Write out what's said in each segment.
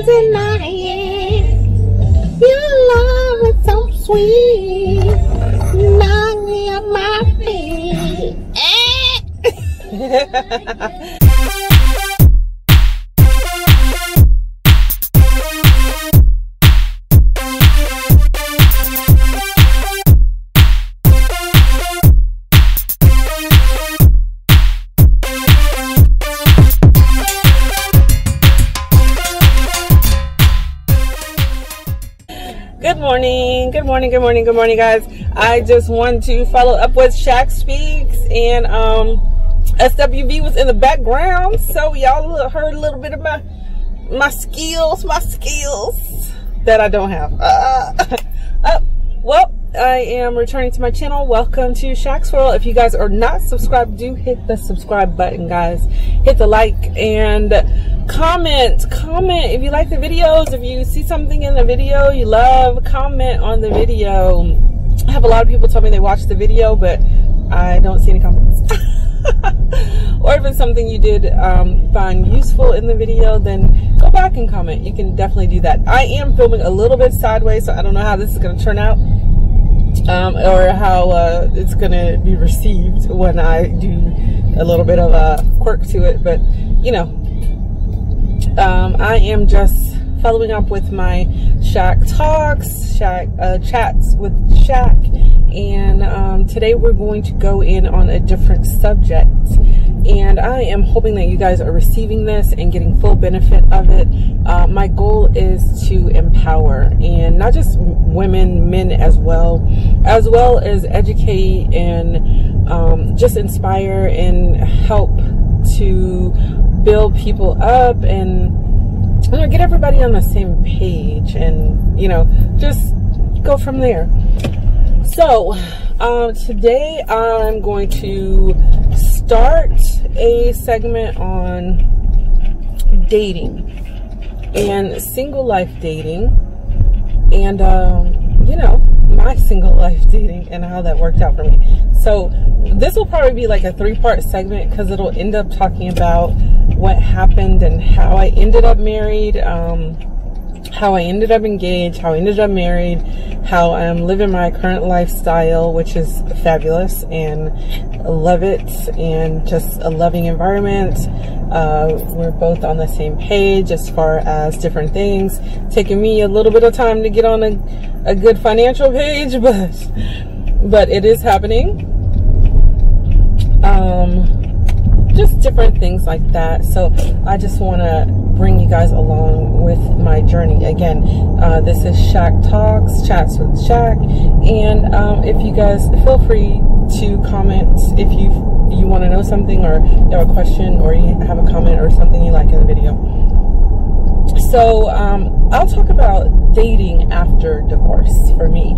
crazy night. Your love is so sweet. Knock me on my feet. Good morning, guys. I just wanted to follow up with Shaq Speaks, and SWV was in the background, so y'all heard a little bit of my skills that I don't have. Well, I am returning to my channel. Welcome to Shaq's World. If you guys are not subscribed, do hit the subscribe button, guys. Hit the like and comment if you like the videos. If you see something in the video you love, comment on the video. I have a lot of people tell me they watched the video, but I don't see any comments. Or if it's something you did find useful in the video, then go back and comment. You can definitely do that. I am filming a little bit sideways, so I don't know how this is going to turn out, or how it's going to be received when I do a little bit of a quirk to it. But you know, I am just following up with my Shaq Talks, chats with Shaq, and today we're going to go in on a different subject, and I am hoping that you guys are receiving this and getting full benefit of it. My goal is to empower, and not just women, men as well as educate and just inspire and help to build people up and get everybody on the same page, and you know, just go from there. So today I'm going to start a segment on dating and single life dating, and you know, my single life dating and how that worked out for me. So this will probably be like a 3-part segment, because it'll end up talking about what happened and how I ended up married, how I ended up engaged, how I ended up married, how I'm living my current lifestyle, which is fabulous and I love it, and just a loving environment. We're both on the same page as far as different things. Taking me a little bit of time to get on a good financial page, but it is happening. Just different things like that. So I just want to bring you guys along with my journey. Again, this is Shaq Talks, Chats with Shaq, and if you guys feel free to comment if you want to know something, or you have a question, or you have a comment or something you like in the video. So I'll talk about dating after divorce for me.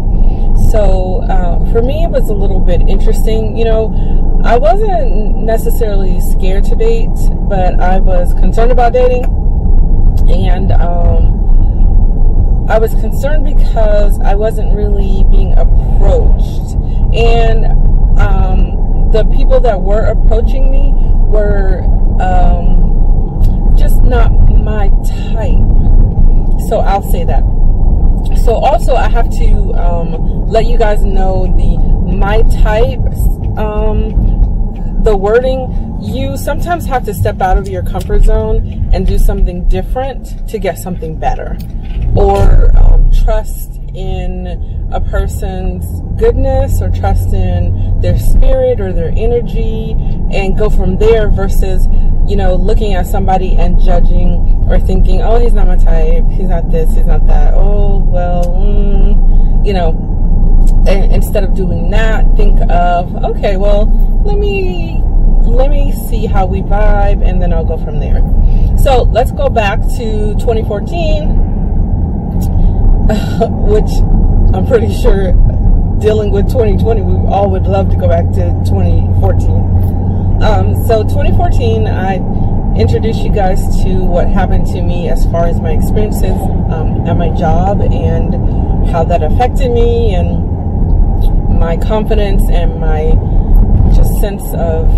So for me, it was a little bit interesting. You know, I wasn't necessarily scared to date, but I was concerned about dating, and I was concerned because I wasn't really being approached, and the people that were approaching me were just not my type. So I'll say that. So also I have to let you guys know my type, the wording. You sometimes have to step out of your comfort zone and do something different to get something better, or trust in a person's goodness, or trust in their spirit or their energy, and go from there, versus, you know, looking at somebody and judging or thinking, oh, he's not my type, he's not this, he's not that, oh, well, you know. And instead of doing that, think of, okay, well, let me see how we vibe, and then I'll go from there. So let's go back to 2014, which I'm pretty sure, dealing with 2020, we all would love to go back to 2014. So 2014, I introduced you guys to what happened to me as far as my experiences at my job, and how that affected me, and my confidence, and my just sense of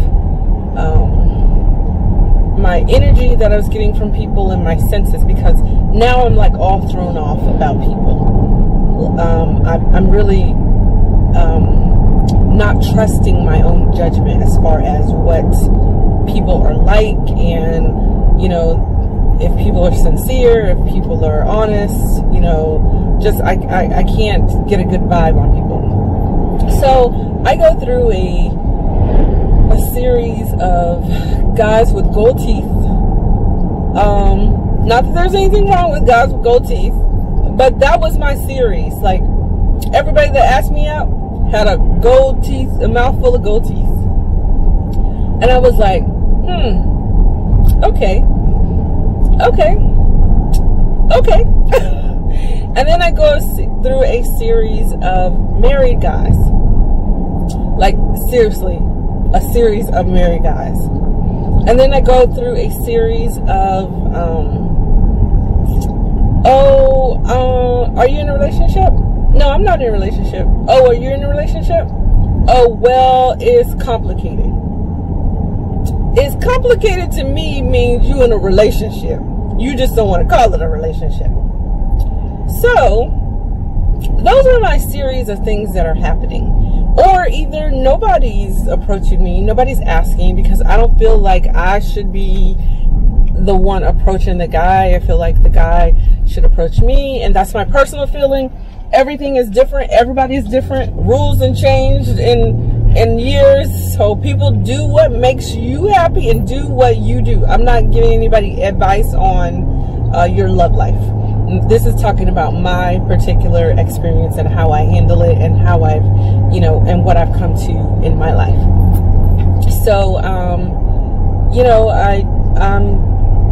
my my energy that I was getting from people and my senses, because now I'm like all thrown off about people. I'm really not trusting my own judgment as far as what people are like, and, you know, if people are sincere, if people are honest, you know, just I can't get a good vibe on people. So I go through a series of guys with gold teeth. Not that there's anything wrong with guys with gold teeth, but that was my series. Like, everybody that asked me out had a gold teeth, a mouthful of gold teeth. And I was like, okay. And then I go through a series of married guys. Like, seriously, a series of married guys. And then I go through a series of, are you in a relationship? No, I'm not in a relationship. Oh, are you in a relationship? Oh, well, it's complicated. It's complicated to me means you in a relationship. You just don't want to call it a relationship. So, those are my series of things that are happening. Or either nobody's approaching me, nobody's asking, because I don't feel like I should be the one approaching the guy. I feel like the guy should approach me, and that's my personal feeling. Everything is different. Everybody is different. Rules and changed in years. So people do what makes you happy and do what you do. I'm not giving anybody advice on your love life. This is talking about my particular experience and how I handle it, and how I've, you know, and what I've come to in my life. So, you know, I'm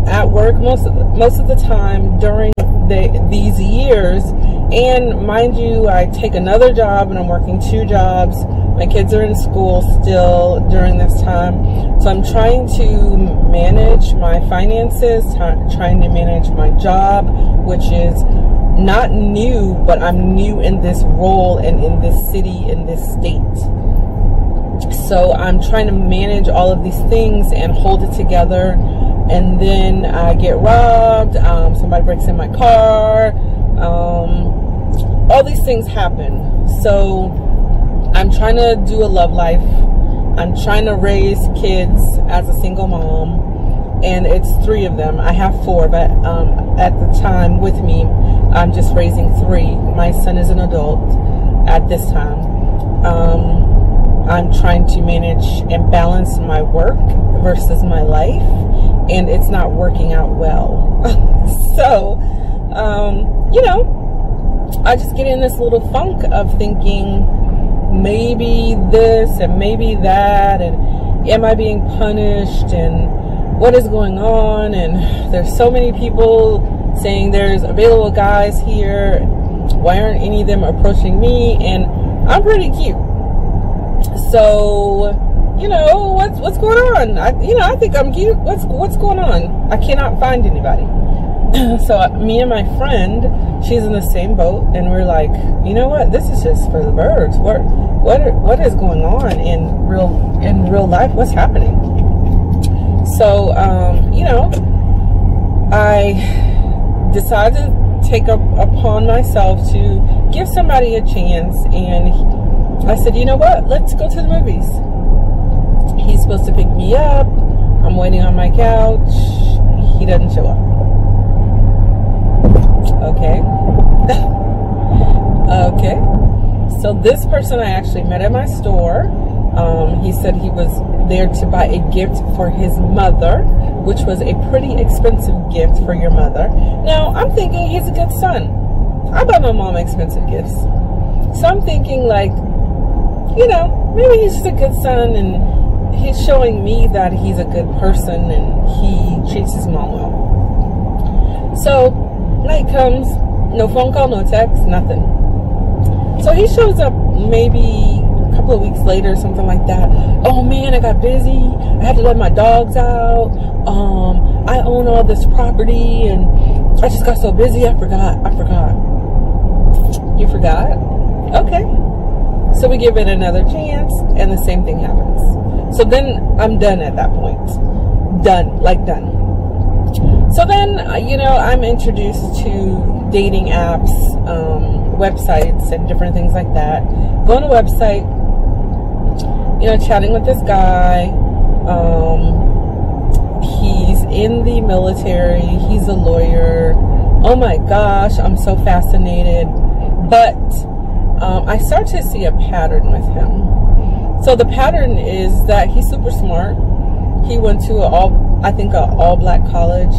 at work most of the time during these years, and mind you, I take another job and I'm working 2 jobs. My kids are in school still during this time, so I'm trying to manage my finances, trying to manage my job, which is not new, but I'm new in this role and in this city, in this state. So I'm trying to manage all of these things and hold it together. And then I get robbed, somebody breaks in my car, all these things happen. So I'm trying to do a love life. I'm trying to raise kids as a single mom, and it's 3 of them. I have 4, but at the time with me, I'm just raising 3. My son is an adult at this time. I'm trying to manage and balance my work versus my life, and it's not working out well. So, you know, I just get in this little funk of thinking, maybe this and maybe that, and am I being punished, and what is going on? And there's so many people saying there's available guys here. Why aren't any of them approaching me? And I'm pretty cute. So, you know, what's going on? I think I'm cute. What's going on? I cannot find anybody. So me and my friend, she's in the same boat, and we're like, you know what? This is just for the birds. What is going on in real life? What's happening? So, you know, I decided to take upon myself to give somebody a chance, and I said, you know what? Let's go to the movies. He's supposed to pick me up. I'm waiting on my couch. He doesn't show up. Okay. Okay. So this person I actually met at my store. He said he was there to buy a gift for his mother, which was a pretty expensive gift for your mother. Now, I'm thinking he's a good son. I buy my mom expensive gifts. So I'm thinking, like, you know, maybe he's just a good son, and he's showing me that he's a good person and he treats his mom well. So night comes, no phone call, no text, nothing. So he shows up maybe a couple of weeks later, something like that. Oh man, I got busy. I had to let my dogs out. I own all this property, and I just got so busy, I forgot. You forgot? Okay. So we give it another chance, and the same thing happens. So then I'm done at that point. done, like done. So then, you know, I'm introduced to dating apps, websites, and different things like that. Go on a website, you know, chatting with this guy. He's in the military. He's a lawyer. Oh my gosh, I'm so fascinated. But I start to see a pattern with him. So the pattern is that he's super smart. He went to an all-black college.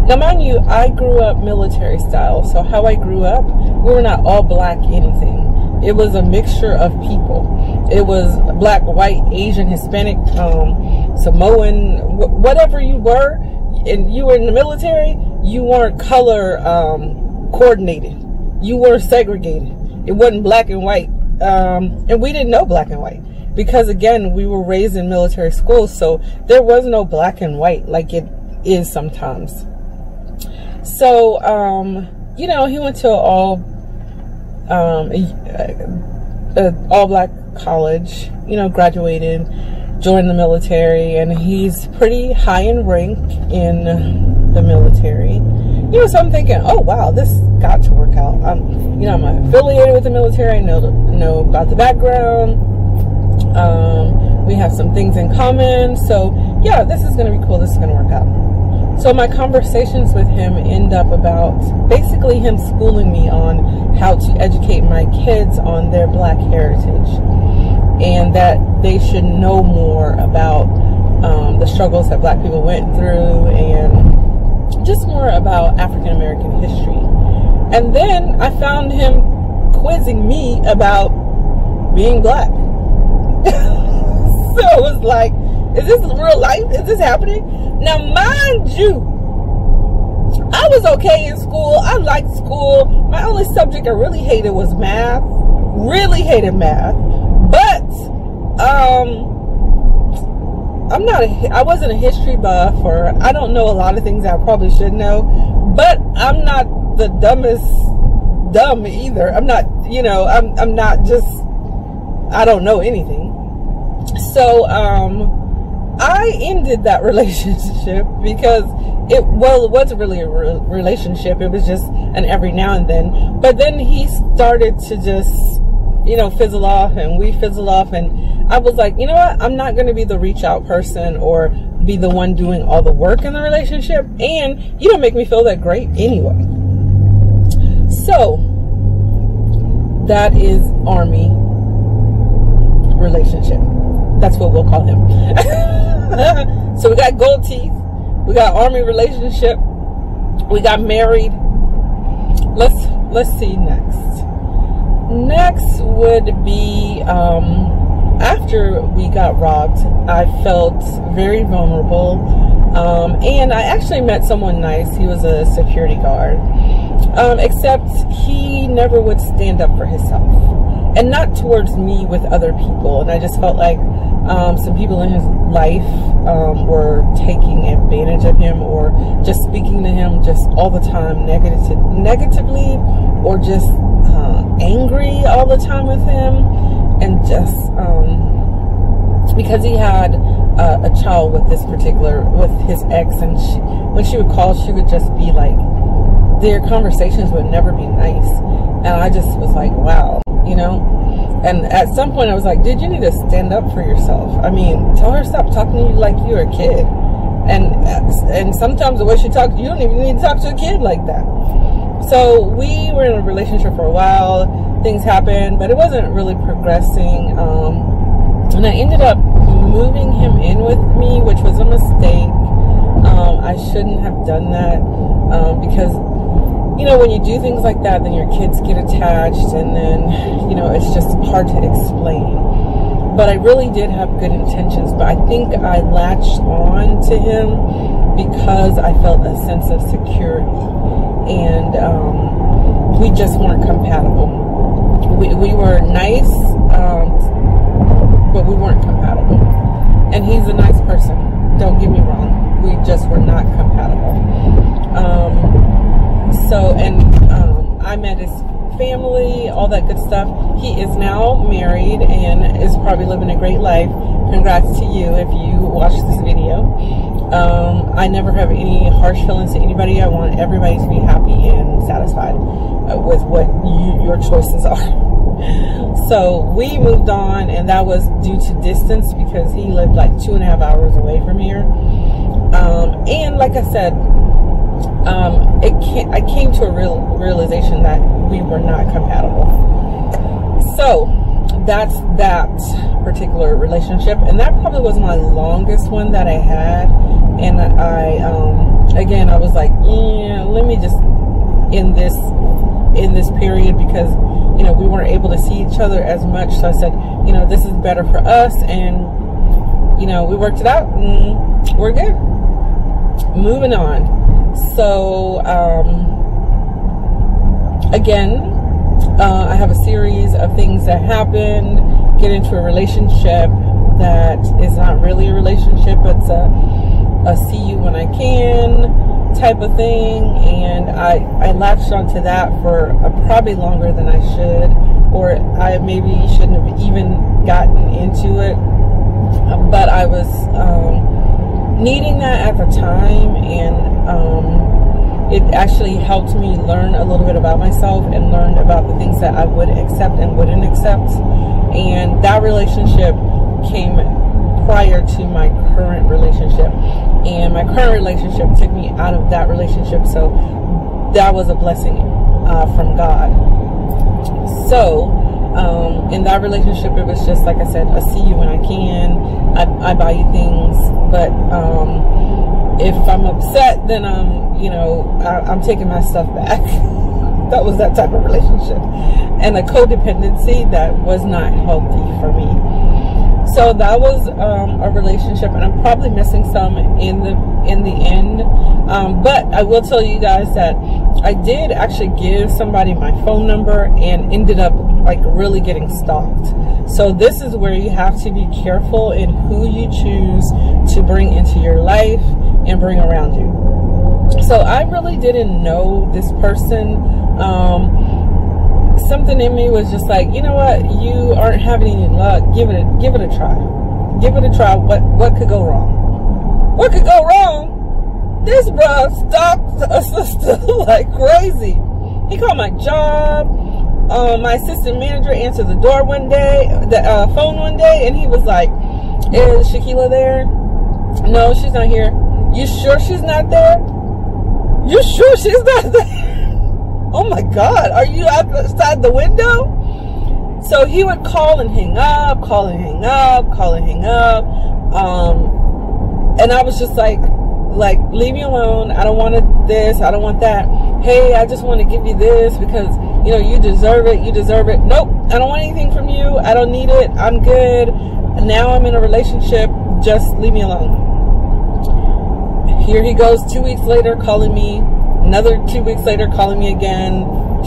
Now, mind you, I grew up military style. So how I grew up, we were not all black anything. It was a mixture of people. It was black, white, Asian, Hispanic, Samoan, whatever you were, and you were in the military, you weren't color coordinated. You were segregated. It wasn't black and white. And we didn't know black and white. Because again, we were raised in military schools, so there was no black and white like it is sometimes. So, you know, he went to all black college, you know, graduated, joined the military, and he's pretty high in rank in the military. You know, so I'm thinking, oh wow, this got to work out. You know, I'm affiliated with the military. I know about the background. We have some things in common. So yeah, this is going to be cool. This is going to work out. So my conversations with him end up about basically him schooling me on how to educate my kids on their black heritage, and that they should know more about the struggles that black people went through, and just more about African American history. And then I found him quizzing me about being black. So it was like, is this real life? Is this happening? Now, mind you, I was okay in school. I liked school. My only subject I really hated was math. Really hated math. But I wasn't a history buff, or I don't know a lot of things that I probably should know. But I'm not the dumbest dumb either. I'm not, you know, I'm not just, I don't know anything. So I ended that relationship because it wasn't really a relationship. It was just an every now and then. But then he started to just, you know, fizzle off, and we fizzled off, and I was like, you know what? I'm not going to be the reach out person or be the one doing all the work in the relationship, and you don't make me feel that great anyway. So that is Army relationship. That's what we'll call him. So we got gold teeth, we got Army relationship, we got married. Let's see next. Next would be after we got robbed, I felt very vulnerable, and I actually met someone nice. He was a security guard, except he never would stand up for himself, and not towards me, with other people. And I just felt like some people in his life were taking advantage of him, or just speaking to him just all the time negatively, or just angry all the time with him. And just because he had a child with his ex, and when she would call, she would just be like, their conversations would never be nice. And I just was like, wow, you know. And at some point I was like, dude, you need to stand up for yourself. I mean, tell her stop talking to you like you're a kid. And sometimes the way she talks, you don't even need to talk to a kid like that. So we were in a relationship for a while. Things happened, but it wasn't really progressing. And I ended up moving him in with me, which was a mistake. I shouldn't have done that, because, you know, when you do things like that, then your kids get attached, and then, you know, it's just hard to explain. But I really did have good intentions, but I think I latched on to him because I felt a sense of security, and we just weren't compatible. We were nice, but we weren't compatible. And he's a nice person, don't get me wrong. We just were not compatible. I met his family, all that good stuff. He is now married and is probably living a great life. Congrats to you if you watch this video. I never have any harsh feelings to anybody. I want everybody to be happy and satisfied with what your choices are. So we moved on, and that was due to distance because he lived like 2.5 hours away from here. And like I said, I came to a realization that we were not compatible. So that's that particular relationship, and that probably was my longest one that I had. And again, I was like, yeah, let me just end this period, because we weren't able to see each other as much. So I said, this is better for us, and we worked it out, and we're good. Moving on. So again, I have a series of things that happened. Get into a relationship that is not really a relationship. It's a see you when I can type of thing, and I latched onto that for probably longer than I should, or I maybe shouldn't have even gotten into it, but I was needing that at the time, and it actually helped me learn a little bit about myself and learn about the things that I would accept and wouldn't accept. And that relationship came prior to my current relationship, and my current relationship took me out of that relationship, so that was a blessing from God. So in that relationship, it was just like I said, I see you when I can, I buy you things, but if I'm upset, then I'm taking my stuff back. That was that type of relationship, and a codependency that was not healthy for me. So that was a relationship, and I'm probably missing some in the end. But I will tell you guys that I did actually give somebody my phone number and ended up like really getting stalked. So this is where you have to be careful in who you choose to bring into your life and bring around you. So I really didn't know this person. Something in me was just like, you know what, you aren't having any luck. Give it a try. Give it a try. What could go wrong? What could go wrong? This bruh stalked a sister like crazy. He called my job. My assistant manager answered the door one day, the phone one day, and he was like, "Is Shaquila there?" "No, she's not here." "You sure she's not there?" "You sure she's not there?" "Oh my God, are you outside the window?" So he would call and hang up, call and hang up, call and hang up. And I was just like, leave me alone. I don't want this. I don't want that. Hey, I just want to give you this because, you deserve it. You deserve it. Nope, I don't want anything from you. I don't need it. I'm good. Now I'm in a relationship. Just leave me alone. Here he goes 2 weeks later calling me. Another 2 weeks later calling me again,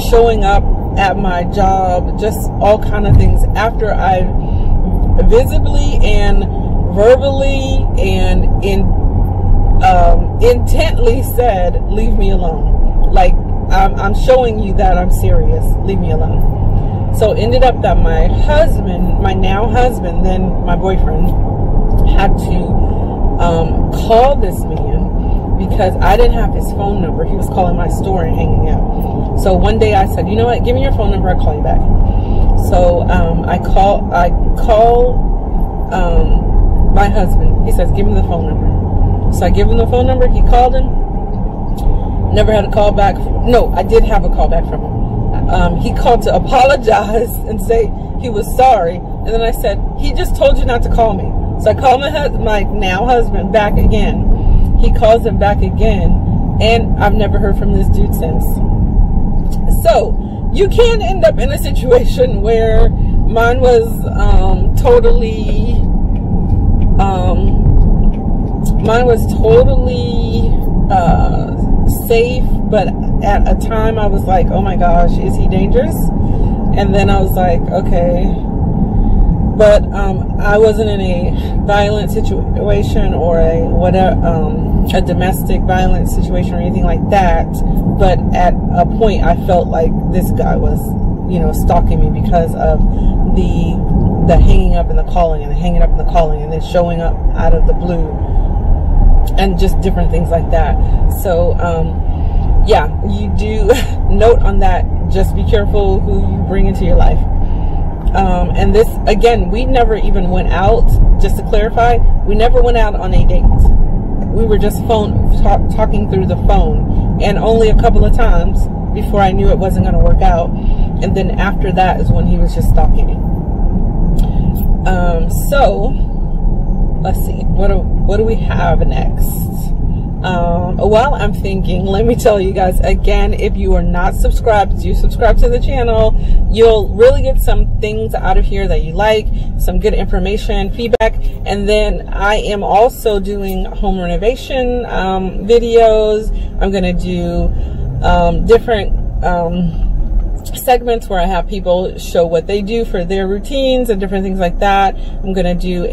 showing up at my job, just all kind of things after I visibly and verbally and intently said, leave me alone. Like, I'm showing you that I'm serious. Leave me alone. So ended up that my husband, my now husband, then my boyfriend, had to call this man because I didn't have his phone number. He was calling my store and hanging out. So one day I said, you know what, give me your phone number, I'll call you back. So I call my husband. He says, give me the phone number. So I give him the phone number. He called him. Never had a call back. No, I did have a call back from him. He called to apologize and say he was sorry. And then I said, he just told you not to call me. So I called my now husband back again. He calls him back again, and I've never heard from this dude since. So you can end up in a situation where mine was totally safe, but at a time I was like, oh my gosh, is he dangerous? And then I was like, okay. But I wasn't in a violent situation or a domestic violence situation or anything like that. But at a point, I felt like this guy was, stalking me because of the hanging up and the calling and the hanging up and the calling and then showing up out of the blue and just different things like that. So yeah, you do note on that, just be careful who you bring into your life. And this, again, we never even went out, just to clarify, we never went out on a date. We were just talking through the phone, and only a couple of times before I knew it wasn't going to work out. And then after that is when he was just stalking me. So let's see, what do we have next? Well, I'm thinking, let me tell you guys again, if you are not subscribed, do subscribe to the channel. You'll really get some things out of here that you like, some good information, feedback. And then I am also doing home renovation videos. I'm going to do different segments where I have people show what they do for their routines and different things like that. I'm going to do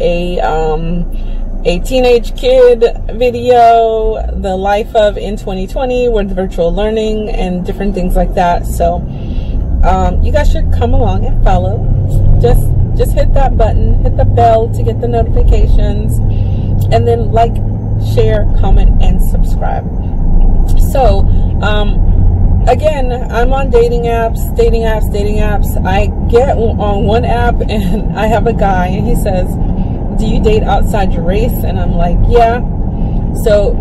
a teenage kid video, the life of in 2020 with virtual learning and different things like that. So you guys should come along and follow. Just hit that button, hit the bell to get the notifications, and then like, share, comment, and subscribe. So again, I'm on dating apps. I get on one app and I have a guy and he says, do you date outside your race? And I'm like, yeah. So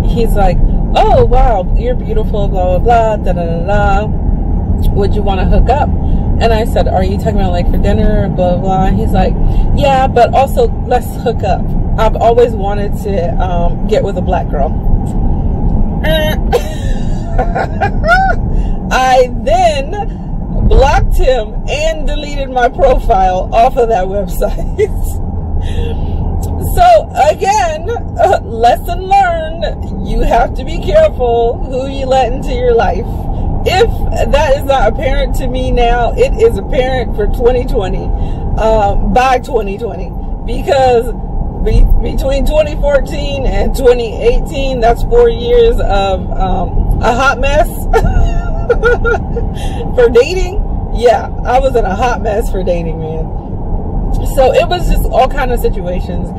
he's like, oh wow, you're beautiful, blah blah blah, da da da da, would you want to hook up? And I said, are you talking about like for dinner, blah blah? And he's like, yeah, but also let's hook up. I've always wanted to get with a black girl. I then blocked him and deleted my profile off of that website. So again, lesson learned, you have to be careful who you let into your life. If that is not apparent to me now, it is apparent for 2020, by 2020, because between 2014 and 2018, that's 4 years of a hot mess for dating. Yeah, I was in a hot mess for dating, man. So it was just all kind of situations.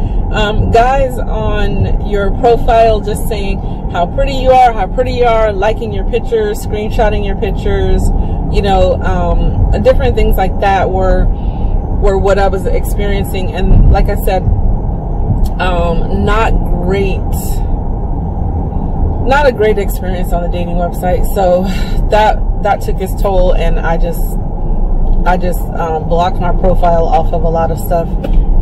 Guys on your profile just saying how pretty you are, liking your pictures, screenshotting your pictures, you know, different things like that were what I was experiencing. And like I said, not a great experience on the dating website. So that took its toll, and I just blocked my profile off of a lot of stuff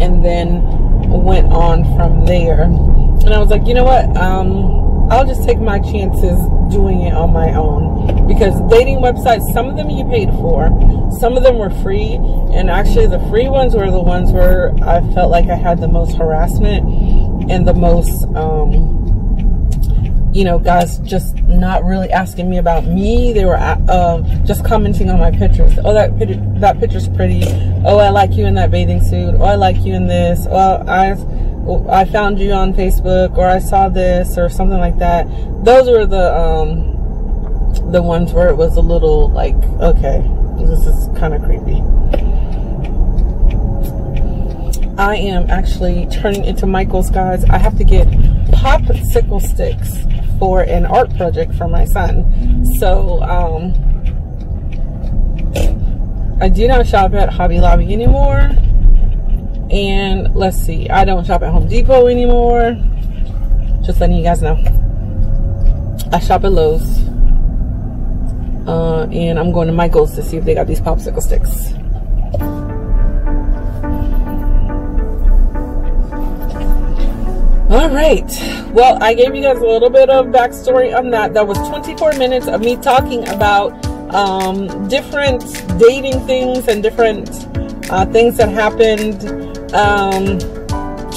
and then went on from there. And I was like, you know what, I'll just take my chances doing it on my own, because dating websites, some of them you paid for, some of them were free, and actually the free ones were the ones where I felt like I had the most harassment and the most you know, guys just not really asking me about me. They were just commenting on my pictures. Oh, that picture's pretty. Oh, I like you in that bathing suit. Oh, I like you in this. Oh, I found you on Facebook, or I saw this, or something like that. Those were the ones where it was a little like, okay, this is kind of creepy. I am actually turning into Michael's, guys. I have to get popsicle sticks for an art project for my son. So I do not shop at Hobby Lobby anymore, and let's see, I don't shop at Home Depot anymore, just letting you guys know. I shop at Lowe's, and I'm going to Michael's to see if they got these popsicle sticks. All right, well, I gave you guys a little bit of backstory on that. That was 24 minutes of me talking about different dating things and different things that happened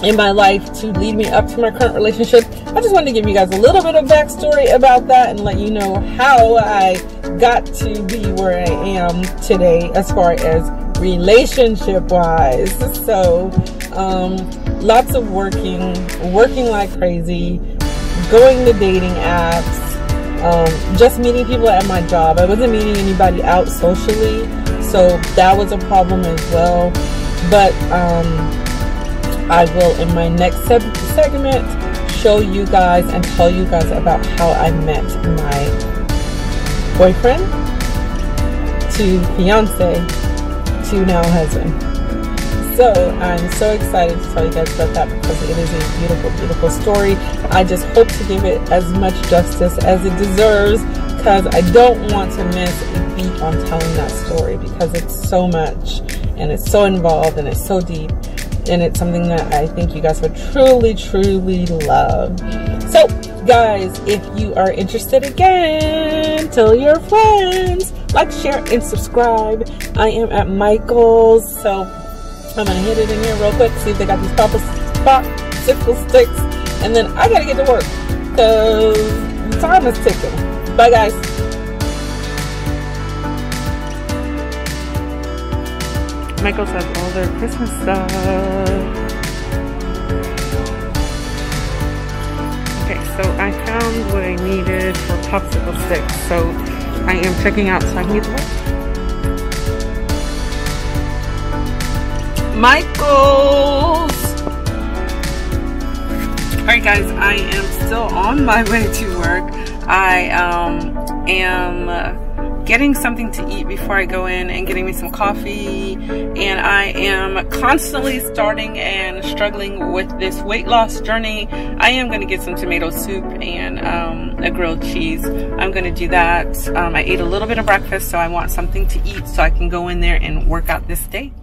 in my life to lead me up to my current relationship. I just wanted to give you guys a little bit of backstory about that and let you know how I got to be where I am today as far as relationship wise. So lots of working like crazy, going to dating apps, just meeting people at my job. I wasn't meeting anybody out socially, so that was a problem as well. But I will, in my next segment, show you guys and tell you guys about how I met my boyfriend to fiance to now husband. So I'm so excited to tell you guys about that because it is a beautiful, beautiful story. I just hope to give it as much justice as it deserves, because I don't want to miss a beat on telling that story, because it's so much and it's so involved and it's so deep, and it's something that I think you guys would truly, truly love. So guys, if you are interested, again, tell your friends, like, share, and subscribe. I am at Michael's, so I'm gonna hit it in here real quick, see if they got these popsicle sticks, and then I gotta get to work because the time is ticking. Bye guys. Michael's has all their Christmas stuff. Okay, so I found what I needed for popsicle sticks, so I am checking out so I can get to work. Michael's! Alright guys, I am still on my way to work. I am getting something to eat before I go in and getting me some coffee, and I am constantly starting and struggling with this weight loss journey. I am going to get some tomato soup and a grilled cheese. I'm going to do that. I ate a little bit of breakfast, so I want something to eat so I can go in there and work out this day.